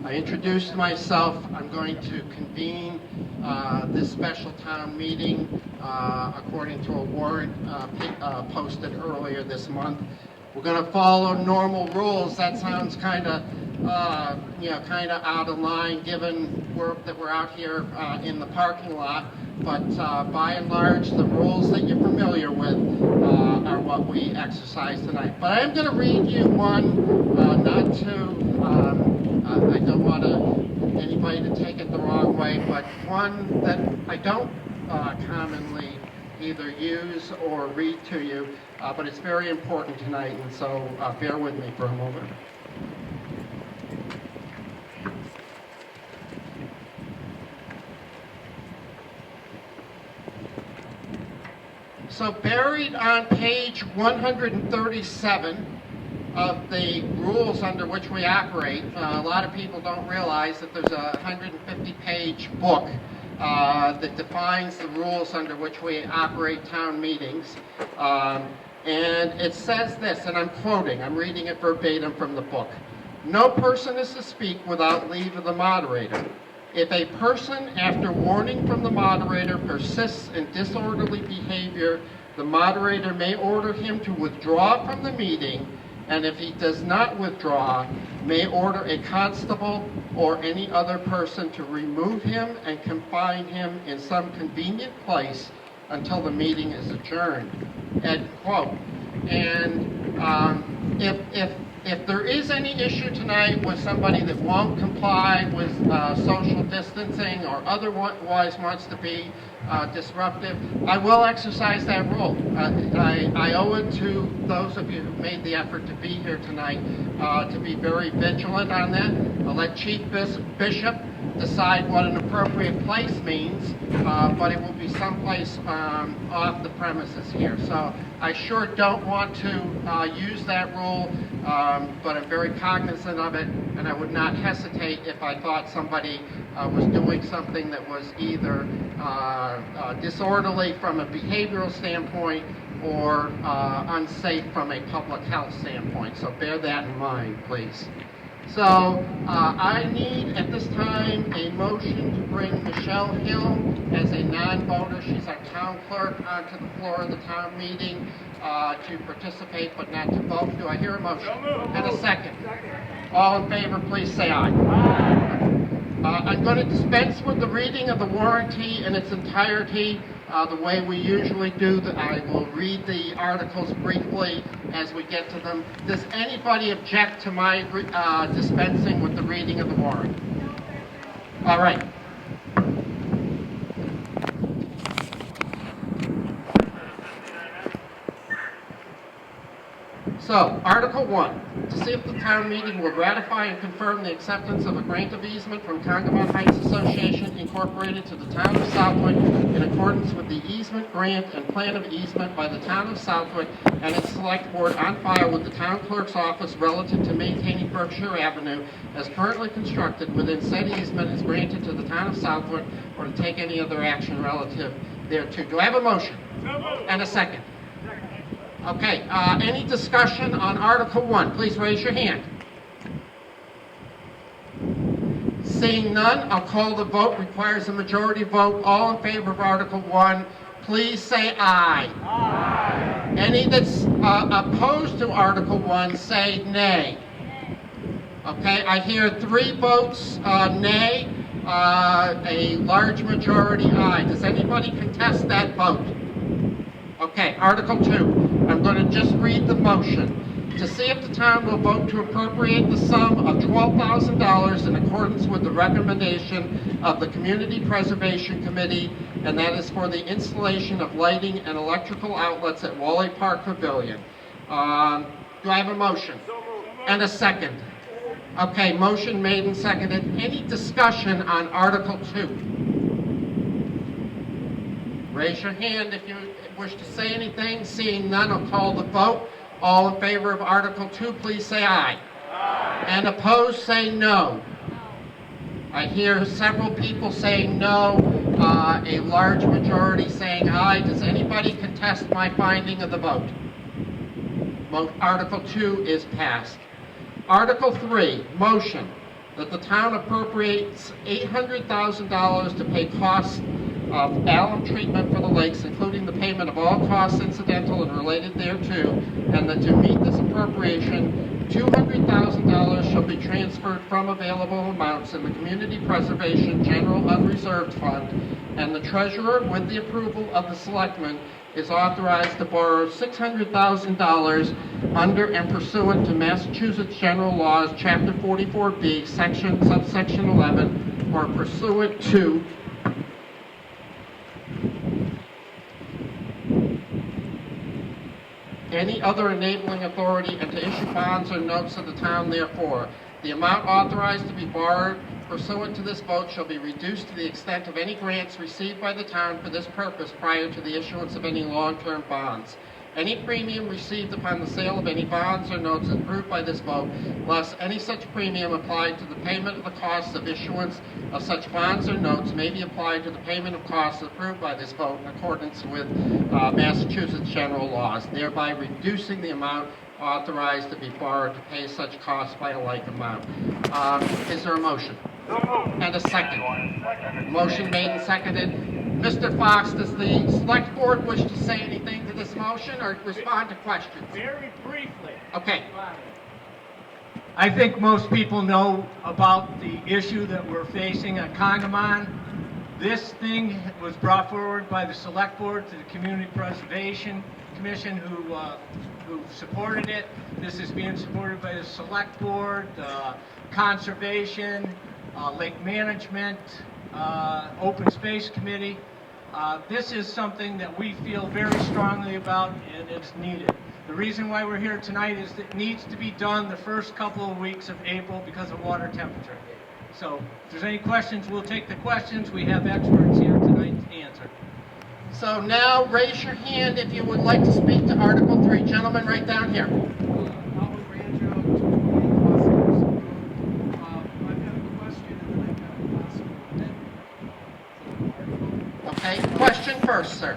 I introduced myself. I'm going to convene this special town meeting according to a warrant posted earlier this month. We're going to follow normal rules. That sounds kind of, kind of out of line given that we're out here in the parking lot. But by and large, the rules that you're familiar with are what we exercise tonight. But I am going to read you one, not to. I don't want anybody to take it the wrong way, but one that I don't commonly either use or read to you, but it's very important tonight, and so bear with me for a moment. So buried on page 137 of the rules under which we operate, a lot of people don't realize that there's a 150-page book that defines the rules under which we operate town meetings. And it says this, and I'm quoting, I'm reading it verbatim from the book. No person is to speak without leave of the moderator. If a person, after warning from the moderator, persists in disorderly behavior, the moderator may order him to withdraw from the meeting, and if he does not withdraw, may order a constable or any other person to remove him and confine him in some convenient place until the meeting is adjourned. End quote. And if there is any issue tonight with somebody that won't comply with social distancing or otherwise wants to be disruptive, I will exercise that rule. I owe it to those of you who made the effort to be here tonight to be very vigilant on that. I'll let Chief Bishop decide what an appropriate place means, but it will be someplace off the premises here. So I sure don't want to use that rule, but I'm very cognizant of it, and I would not hesitate if I thought somebody was doing something that was either disorderly from a behavioral standpoint or unsafe from a public health standpoint. So bear that in mind, please. So I need at this time a motion to bring Michelle Hill as a non-voter. She's our town clerk onto the floor of the town meeting to participate but not to vote. Do I hear a motion? And a second. All in favor, please say aye. I'm going to dispense with the reading of the warranty in its entirety. The way we usually do, I will read the articles briefly as we get to them. Does anybody object to my dispensing with the reading of the warrant? All right. So, Article 1, to see if the town meeting will ratify and confirm the acceptance of a grant of easement from Congamon Heights Association Incorporated to the town of Southwick in accordance with the easement grant and plan of easement by the town of Southwick and its select board on file with the town clerk's office relative to maintaining Berkshire Avenue as currently constructed within said easement is granted to the town of Southwick or to take any other action relative thereto. Do I have a motion? And a second. Okay, any discussion on Article 1? Please raise your hand. Seeing none, I'll call the vote. Requires a majority vote. All in favor of Article 1, please say aye. Aye. Any that's opposed to Article 1, say nay. Okay, I hear 3 votes nay, a large majority aye. Does anybody contest that vote? Okay, Article 2. I'm going to just read the motion. to see if the town will vote to appropriate the sum of $12,000 in accordance with the recommendation of the Community Preservation Committee, and that is for the installation of lighting and electrical outlets at Wally Park Pavilion. Do I have a motion? And a second? Okay, motion made and seconded. Any discussion on Article 2? Raise your hand if you wish to say anything. Seeing none, I'll call the vote. All in favor of Article 2, please say aye. Aye. And opposed, say no. I hear several people saying no, a large majority saying aye. Does anybody contest my finding of the vote? Article 2 is passed. Article 3, motion that the town appropriates $800,000 to pay costs of alum treatment for the lakes, including the payment of all costs incidental and related thereto, and that to meet this appropriation, $200,000 shall be transferred from available amounts in the Community Preservation General Unreserved Fund, and the treasurer, with the approval of the selectmen, is authorized to borrow $600,000 under and pursuant to Massachusetts General Laws, Chapter 44B, subsection 11, or pursuant to any other enabling authority, and to issue bonds or notes of the town therefore. The amount authorized to be borrowed pursuant to this vote shall be reduced to the extent of any grants received by the town for this purpose prior to the issuance of any long-term bonds. Any premium received upon the sale of any bonds or notes approved by this vote, less any such premium applied to the payment of the costs of issuance of such bonds or notes, may be applied to the payment of costs approved by this vote in accordance with Massachusetts general laws, thereby reducing the amount authorized to be borrowed to pay such costs by a like amount. Is there a motion? And a second. Motion made and seconded. Mr. Fox, does the select board wish to say anything to this motion or respond to questions? Very briefly. Okay. I think most people know about the issue that we're facing at Congamon. This thing was brought forward by the select board to the Community Preservation Commission, who supported it. This is being supported by the select board, conservation, lake management, open space committee. This is something that we feel very strongly about, and it's needed. The reason why we're here tonight is that it needs to be done the first couple of weeks of April because of water temperature. So if there's any questions, we'll take the questions. We have experts here tonight to answer. So now raise your hand if you would like to speak to Article 3. Gentlemen, right down here. Okay, question first, sir.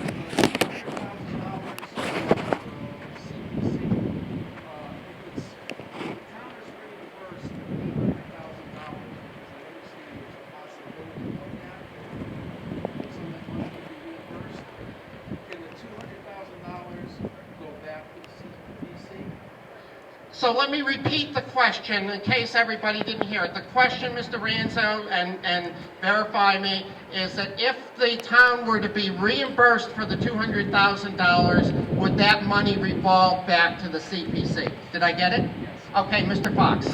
So let me repeat the question in case everybody didn't hear it. The question, Mr. Ranzo, and verify me, is that if the town were to be reimbursed for the $200,000, would that money revolve back to the CPC? Did I get it? Yes. Okay, Mr. Fox.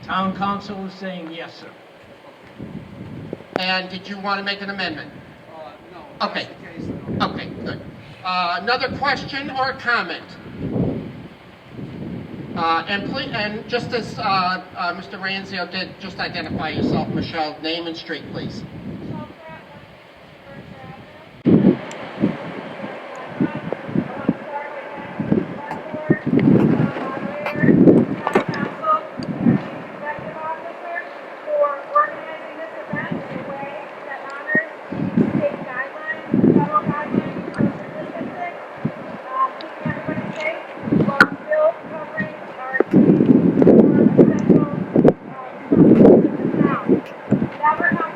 Town council is saying yes, sir. And did you want to make an amendment? No. Okay. That's the case, no. Okay, good. Another question or comment? And just as Mr. Ranzio did, just identify yourself, Michelle, name and street, please. That we're not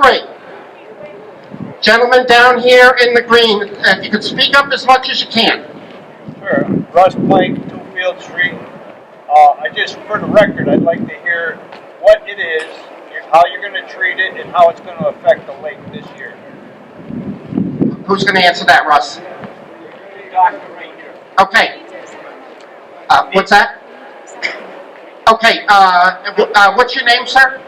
three. Gentleman down here in the green, if you could speak up as much as you can. Sure. Russ Plank, 2 Field Street. For the record, I'd like to hear what it is, how you're going to treat it, and how it's going to affect the lake this year. Who's going to answer that, Russ? Dr. right here. Okay. What's that? Okay, what's your name, sir?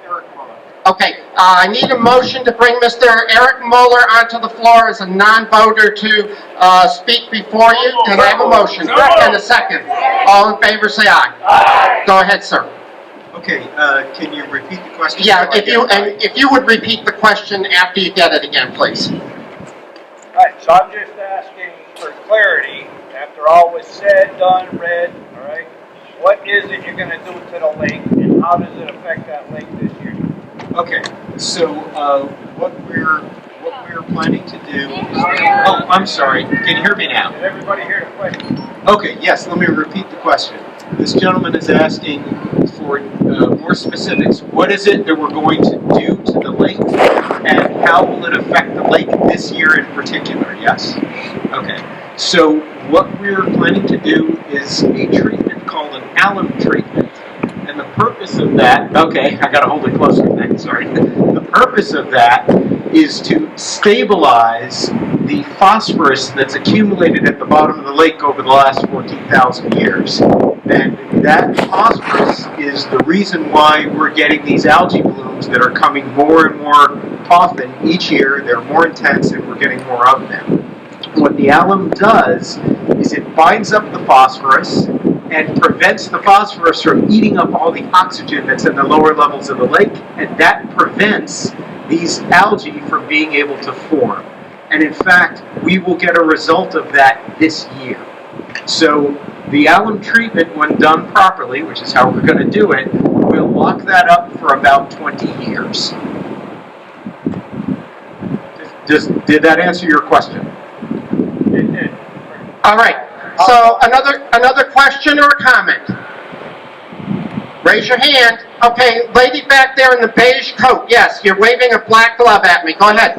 Eric Muller. Okay, I need a motion to bring Mr. Eric Muller onto the floor as a non-voter to speak before you. Can I have a motion? And a second. All in favor, say aye. Aye. Go ahead, sir. Okay, can you repeat the question? Yeah, if you would repeat the question after you get it again, please. All right, so I'm just asking for clarity, after all was said, done, read, all right, what is it you're going to do to the lake, and how does it affect that lake this year? Okay, so what we're planning to do. Oh, I'm sorry. Can you hear me now? Did everybody hear the question? Okay, yes. Let me repeat the question. This gentleman is asking for more specifics. What is it that we're going to do to the lake, and how will it affect the lake this year in particular? Yes. Okay. So what we're planning to do is a treatment called an alum treatment. And the purpose of that, okay, I gotta hold it closer than that, sorry. The purpose of that is to stabilize the phosphorus that's accumulated at the bottom of the lake over the last 14,000 years. And that phosphorus is the reason why we're getting these algae blooms that are coming more and more often each year. They're more intense and we're getting more of them. What the alum does is it binds up the phosphorus and prevents the phosphorus from eating up all the oxygen that's in the lower levels of the lake, and that prevents these algae from being able to form. And in fact, we will get a result of that this year. So the alum treatment, when done properly, which is how we're going to do it, will lock that up for about 20 years. Did that answer your question? It did. All right. So another question or comment? Raise your hand. Okay, lady back there in the beige coat. Yes, you're waving a black glove at me. Go ahead.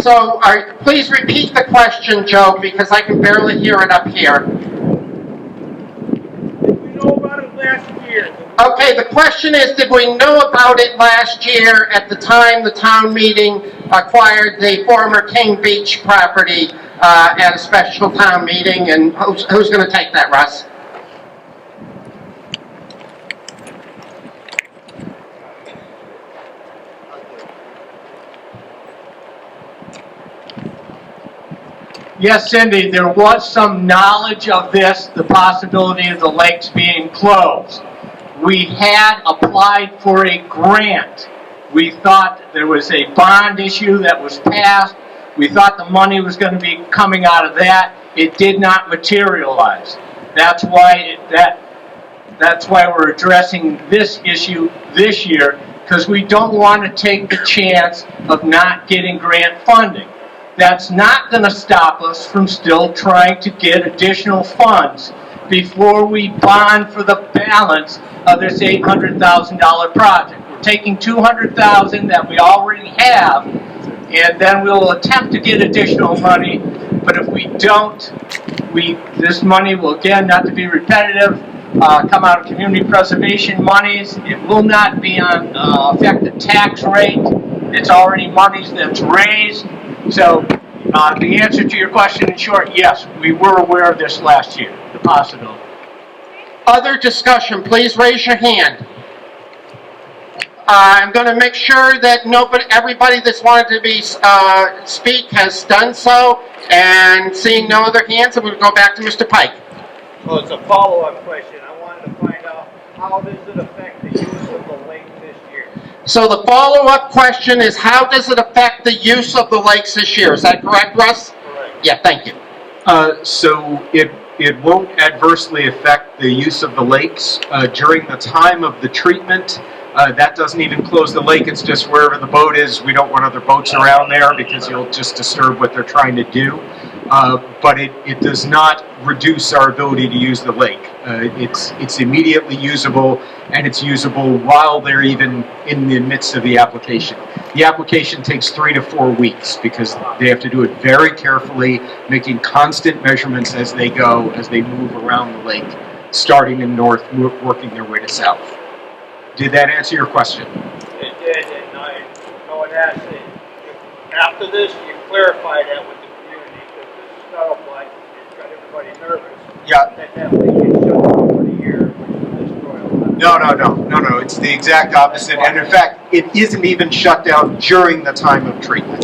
So, please repeat the question, Joe, because I can barely hear it up here. Did we know about it last year? Okay, the question is, did we know about it last year at the time the town meeting acquired the former King Beach property at a special town meeting? And who's going to take that, Russ? Yes, Cindy, there was some knowledge of this, the possibility of the lakes being closed. We had applied for a grant. We thought there was a bond issue that was passed. We thought the money was going to be coming out of that. It did not materialize. That's why we're addressing this issue this year, because we don't want to take the chance of not getting grant funding. That's not going to stop us from still trying to get additional funds before we bond for the balance of this $800,000 project. We're taking $200,000 that we already have, and then we'll attempt to get additional money. But if we don't, this money will, again, not to be repetitive, come out of community preservation monies. It will not be on effective tax rate. It's already monies that's raised. So the answer to your question in short, yes, we were aware of this last year, the possibility. Other discussion, please raise your hand. I'm going to make sure that everybody that's wanted to speak has done so, and seeing no other hands, I'm going to go back to Mr. Pike. Well, it's a follow-up question. I wanted to find out, how does it affect the use of the lake this year? So the follow-up question is, how does it affect the use of the lakes this year? Is that correct, Russ? Correct. Yeah, thank you. So it won't adversely affect the use of the lakes during the time of the treatment. That doesn't even close the lake. It's just wherever the boat is. We don't want other boats around there because you'll just disturb what they're trying to do. But it does not reduce our ability to use the lake. It's immediately usable, and it's usable while they're even in the midst of the application. The application takes 3 to 4 weeks because they have to do it very carefully, making constant measurements as they go, as they move around the lake, starting in north, working their way to south. Did that answer your question? It did, and I know it has to. After this, you clarify that with the community, because this scuttlebutt has got everybody nervous. Yeah. That lake is shut down for the year, which will destroy a lot. No. It's the exact opposite. And in fact, it isn't even shut down during the time of treatment.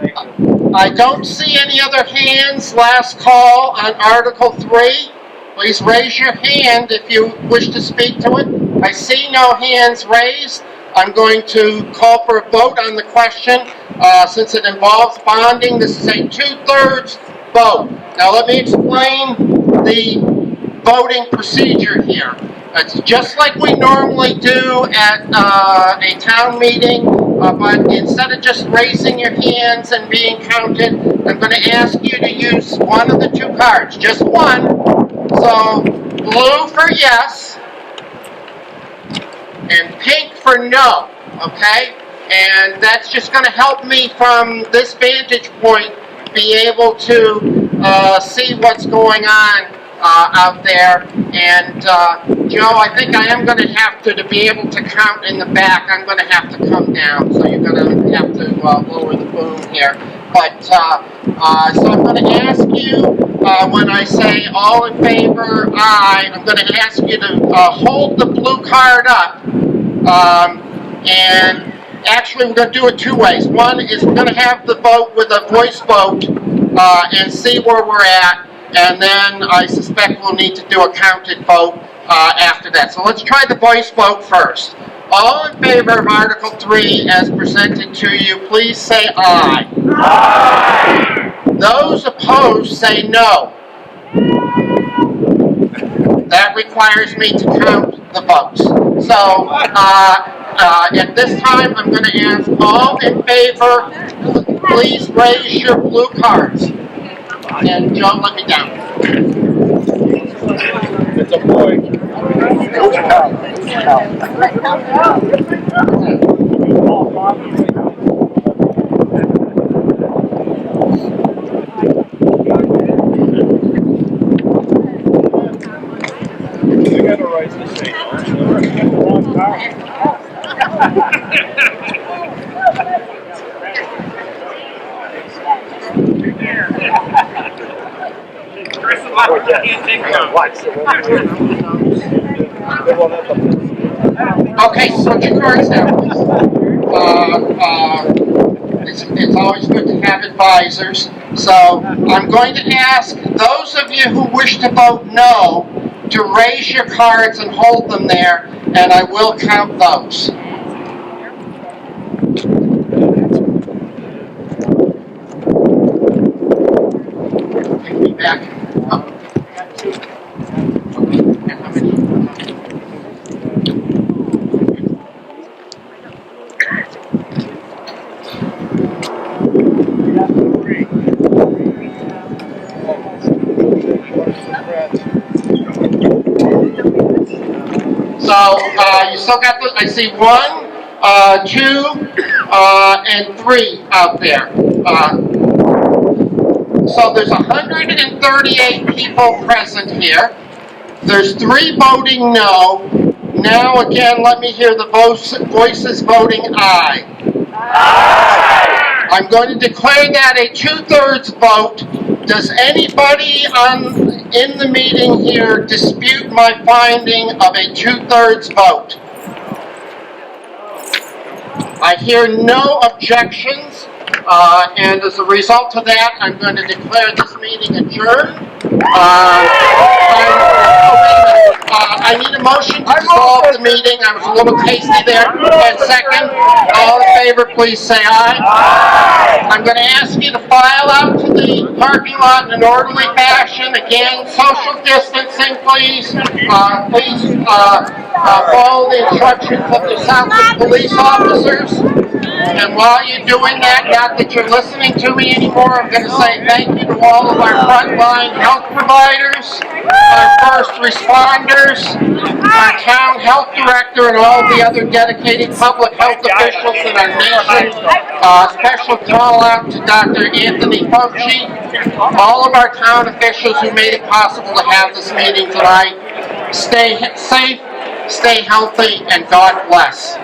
Thank you. I don't see any other hands. Last call on Article 3. Please raise your hand if you wish to speak to it. I see no hands raised. I'm going to call for a vote on the question. Since it involves bonding, this is a 2/3 vote. Now let me explain the voting procedure here. It's just like we normally do at a town meeting, but instead of just raising your hands and being counted, I'm going to ask you to use one of the 2 cards, just one. So blue for yes, and pink for no, okay? And that's just going to help me from this vantage point be able to see what's going on out there. And Joe, I think I am going to have to be able to count in the back, I'm going to have to come down, so you're going to have to lower the boom here. But, so I'm going to ask you, when I say all in favor, aye, I'm going to ask you to hold the blue card up. And actually, we're going to do it 2 ways. One is we're going to have the vote with a voice vote and see where we're at. And then I suspect we'll need to do a counted vote after that. So let's try the voice vote first. All in favor of Article 3 as presented to you, please say aye. Aye. Those opposed say no. That requires me to count the votes. So at this time, I'm going to ask all in favor, please raise your blue cards. And Joe, let me down. It's a boy. You got a right to say Chris is like, you can't take Okay, so put your cards down, please. It's always good to have advisors. So I'm going to ask those of you who wish to vote no to raise your cards and hold them there, and I will count those. Take me back. Oh. And how many? So you still got the, I see 1, 2, and 3 out there. So there's 138 people present here. There's 3 voting no. Now again, let me hear the voices voting aye. Aye. I'm going to declare that a 2/3 vote. Does anybody in the meeting here dispute my finding of a 2/3 vote? I hear no objections. And as a result of that, I'm going to declare this meeting adjourned. I need a motion to dissolve the meeting. I was a little tasty there. And second, all in favor, please say aye. I'm going to ask you to file out to the parking lot in an orderly fashion. Again, social distancing, please. Please follow the instructions of the Southwick police officers. And while you're doing that, not that you're listening to me anymore, I'm going to say thank you to all of our frontline health providers, our first responders, our town health director, and all the other dedicated public health officials in our nation. Special call out to Dr. Anthony Fauci, all of our town officials who made it possible to have this meeting tonight. Stay safe, stay healthy, and God bless.